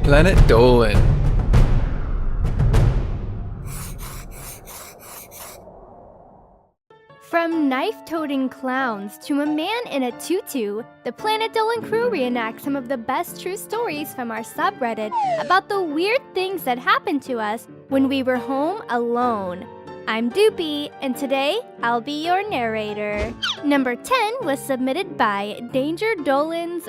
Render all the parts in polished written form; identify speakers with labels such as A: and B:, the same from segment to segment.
A: Planet Dolan.
B: From knife-toting clowns to a man in a tutu, the Planet Dolan crew reenacts some of the best true stories from our subreddit about the weird things that happened to us when we were home alone. I'm Doopy, and today I'll be your narrator. Number 10 was submitted by DangerDolansJizz.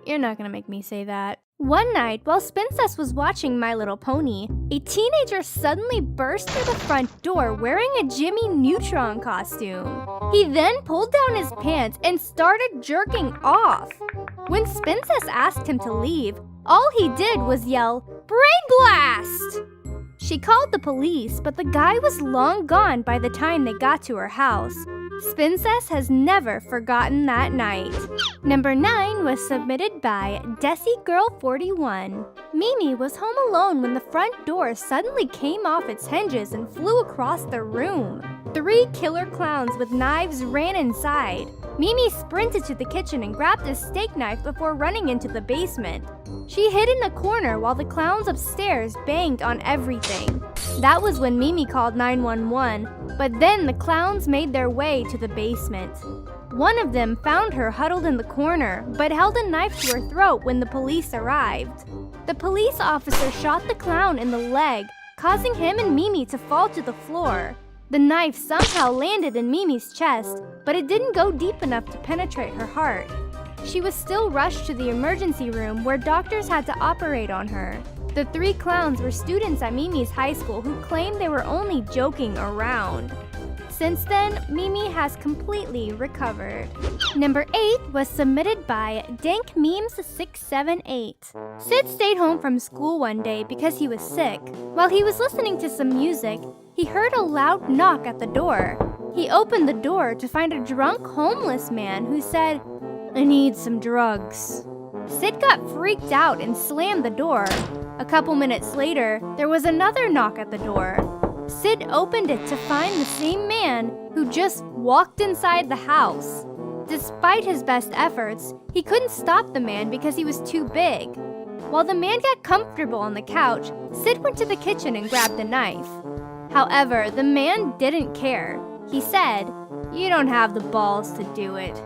B: You're not gonna make me say that. One night, while Spincess was watching My Little Pony, a teenager suddenly burst through the front door wearing a Jimmy Neutron costume. He then pulled down his pants and started jerking off. When Spincess asked him to leave, all he did was yell, "Brain blast!" She called the police, but the guy was long gone by the time they got to her house. Spincess has never forgotten that night. Number 9 was submitted by DesiGirl41. Mimi was home alone when the front door suddenly came off its hinges and flew across the room. 3 killer clowns with knives ran inside. Mimi sprinted to the kitchen and grabbed a steak knife before running into the basement. She hid in a corner while the clowns upstairs banged on everything. That was when Mimi called 911, but then the clowns made their way to the basement. One of them found her huddled in the corner, but held a knife to her throat when the police arrived. The police officer shot the clown in the leg, causing him and Mimi to fall to the floor. The knife somehow landed in Mimi's chest, but it didn't go deep enough to penetrate her heart. She was still rushed to the emergency room where doctors had to operate on her. The 3 clowns were students at Mimi's high school who claimed they were only joking around. Since then, Mimi has completely recovered. Number 8 was submitted by DankMemes678. Sid stayed home from school one day because he was sick. While he was listening to some music, he heard a loud knock at the door. He opened the door to find a drunk homeless man who said, "I need some drugs." Sid got freaked out and slammed the door. A couple minutes later, there was another knock at the door. Sid opened it to find the same man who just walked inside the house. Despite his best efforts, he couldn't stop the man because he was too big. While the man got comfortable on the couch, Sid went to the kitchen and grabbed a knife. However, the man didn't care. He said, "You don't have the balls to do it."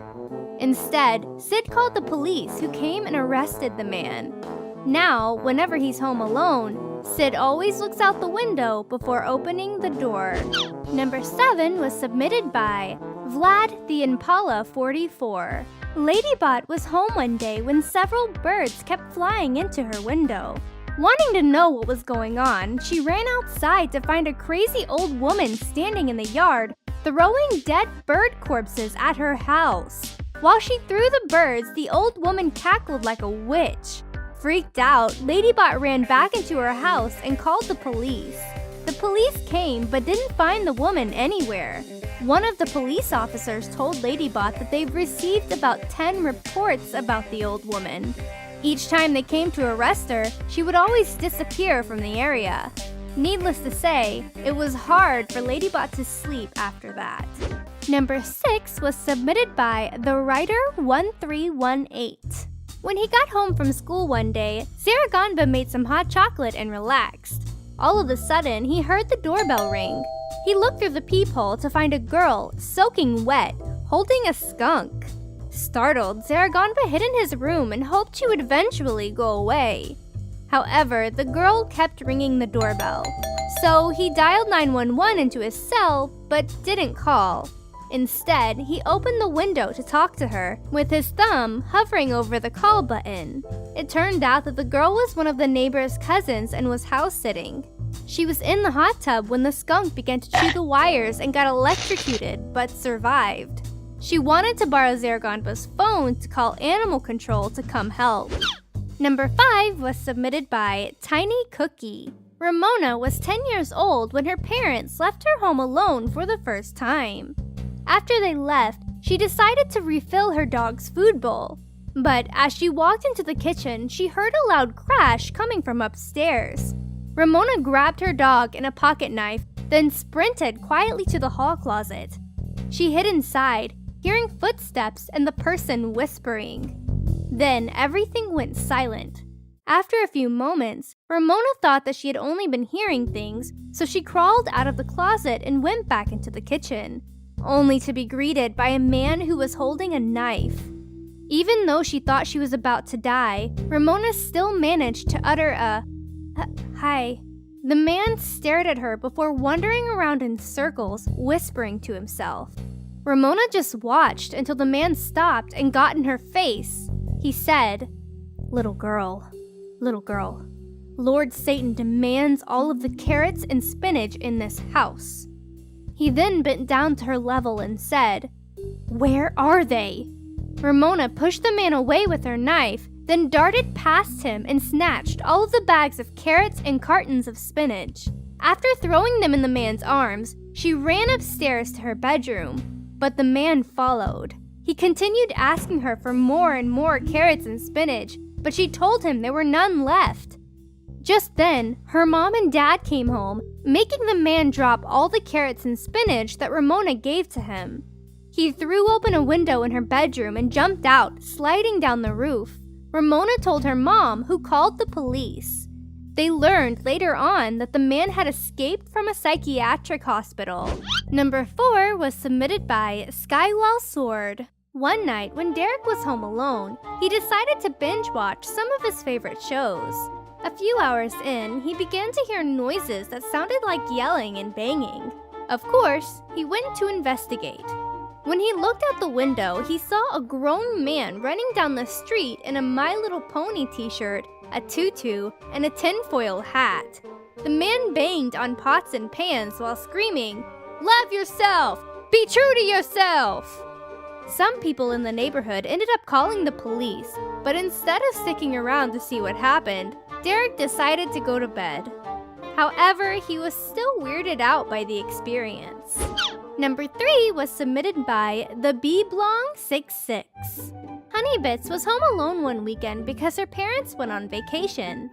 B: Instead, Sid called the police, who came and arrested the man. Now, whenever he's home alone, Sid always looks out the window before opening the door. Number 7 was submitted by Vlad the Impala 44. Ladybot was home one day when several birds kept flying into her window. Wanting to know what was going on, she ran outside to find a crazy old woman standing in the yard, throwing dead bird corpses at her house. While she threw the birds, the old woman cackled like a witch. Freaked out, Ladybot ran back into her house and called the police. The police came but didn't find the woman anywhere. One of the police officers told Ladybot that they've received about 10 reports about the old woman. Each time they came to arrest her, she would always disappear from the area. Needless to say, it was hard for Ladybot to sleep after that. Number 6 was submitted by the writer 1318. When he got home from school one day, Zaragonba made some hot chocolate and relaxed. All of a sudden, he heard the doorbell ring. He looked through the peephole to find a girl, soaking wet, holding a skunk. Startled, Zaragonba hid in his room and hoped she would eventually go away. However, the girl kept ringing the doorbell. So he dialed 911 into his cell, but didn't call. Instead, he opened the window to talk to her, with his thumb hovering over the call button. It turned out that the girl was one of the neighbor's cousins and was house-sitting. She was in the hot tub when the skunk began to chew the wires and got electrocuted, but survived. She wanted to borrow Zaragonba's phone to call animal control to come help. Number 5 was submitted by TinyCookii. Ramona was 10 years old when her parents left her home alone for the first time. After they left, she decided to refill her dog's food bowl. But as she walked into the kitchen, she heard a loud crash coming from upstairs. Ramona grabbed her dog and a pocket knife, then sprinted quietly to the hall closet. She hid inside, hearing footsteps and the person whispering. Then everything went silent. After a few moments, Ramona thought that she had only been hearing things, so she crawled out of the closet and went back into the kitchen, only to be greeted by a man who was holding a knife. Even though she thought she was about to die, Ramona still managed to utter a, "Hi." The man stared at her before wandering around in circles, whispering to himself. Ramona just watched until the man stopped and got in her face. He said, Little girl, Lord Satan demands all of the carrots and spinach in this house." He then bent down to her level and said, "Where are they?" Ramona pushed the man away with her knife, then darted past him and snatched all of the bags of carrots and cartons of spinach. After throwing them in the man's arms, she ran upstairs to her bedroom, but the man followed. He continued asking her for more and more carrots and spinach, but she told him there were none left. Just then, her mom and dad came home, making the man drop all the carrots and spinach that Ramona gave to him. He threw open a window in her bedroom and jumped out, sliding down the roof. Ramona told her mom, who called the police. They learned later on that the man had escaped from a psychiatric hospital. Number 4 was submitted by SkywellSword. One night, when Derek was home alone, he decided to binge watch some of his favorite shows. A few hours in, he began to hear noises that sounded like yelling and banging. Of course, he went to investigate. When he looked out the window, he saw a grown man running down the street in a My Little Pony t-shirt, a tutu, and a tinfoil hat. The man banged on pots and pans while screaming, "Love yourself! Be true to yourself!" Some people in the neighborhood ended up calling the police, but instead of sticking around to see what happened, Derek decided to go to bed. However, he was still weirded out by the experience. Number 3 was submitted by TheBeeblong66. Honeybits was home alone one weekend because her parents went on vacation.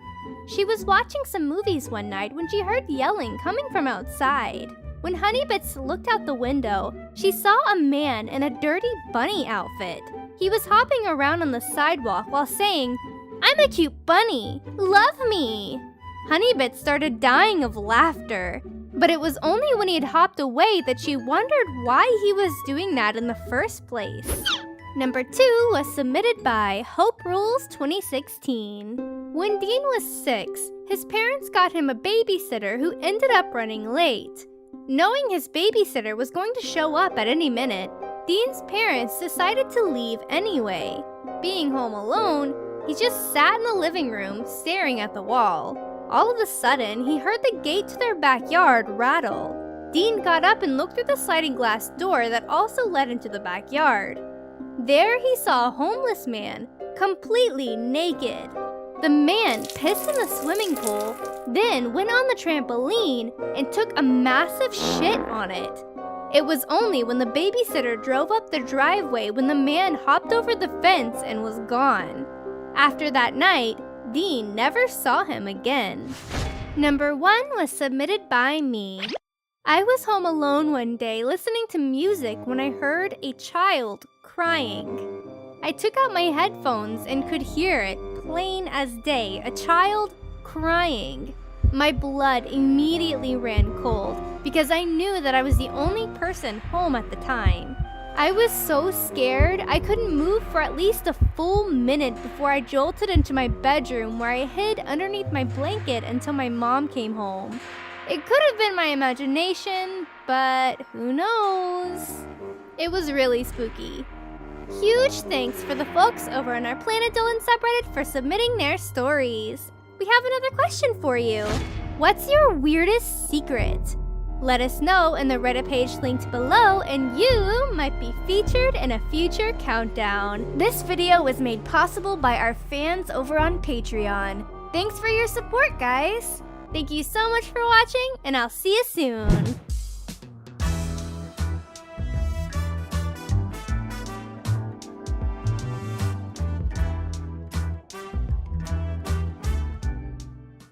B: She was watching some movies one night when she heard yelling coming from outside. When Honeybits looked out the window, she saw a man in a dirty bunny outfit. He was hopping around on the sidewalk while saying, "I'm a cute bunny, love me." Honeybits started dying of laughter, but it was only when he had hopped away that she wondered why he was doing that in the first place. Number 2 was submitted by Hope Rules 2016. When Dean was 6, his parents got him a babysitter who ended up running late. Knowing his babysitter was going to show up at any minute, Dean's parents decided to leave anyway. Being home alone, he just sat in the living room staring at the wall. All of a sudden, he heard the gate to their backyard rattle. Dean got up and looked through the sliding glass door that also led into the backyard. There he saw a homeless man, completely naked. The man pissed in the swimming pool, then went on the trampoline and took a massive shit on it. It was only when the babysitter drove up the driveway when the man hopped over the fence and was gone. After that night, Dean never saw him again. Number 1 was submitted by me. I was home alone one day listening to music when I heard a child crying. I took out my headphones and could hear it, plain as day, a child crying. My blood immediately ran cold because I knew that I was the only person home at the time. I was so scared I couldn't move for at least a full minute before I jolted into my bedroom where I hid underneath my blanket until my mom came home. It could have been my imagination, but who knows? It was really spooky. Huge thanks for the folks over on our Planet Dolan subreddit for submitting their stories. We have another question for you. What's your weirdest secret? Let us know in the Reddit page linked below and you might be featured in a future countdown. This video was made possible by our fans over on Patreon. Thanks for your support, guys! Thank you so much for watching, and I'll see you soon!